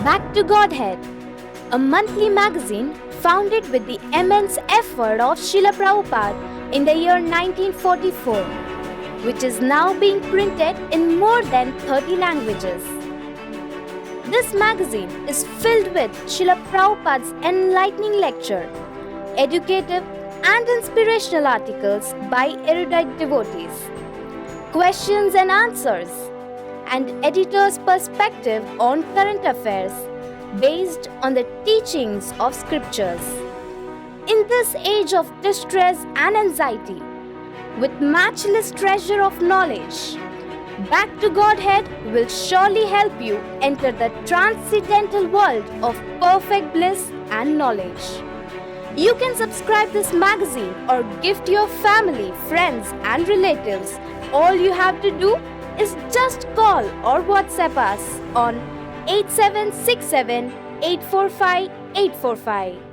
Back to Godhead, a monthly magazine founded with the immense effort of Srila Prabhupada in the year 1944, which is now being printed in more than 30 languages. This magazine is filled with Srila Prabhupada's enlightening lecture, educative and inspirational articles by erudite devotees, questions and answers, and editor's perspective on current affairs based on the teachings of scriptures. In this age of distress and anxiety, with matchless treasure of knowledge, Back to Godhead will surely help you enter the transcendental world of perfect bliss and knowledge. You can subscribe this magazine or gift your family, friends and relatives. All you have to do is just call or WhatsApp us on 8767 845 845.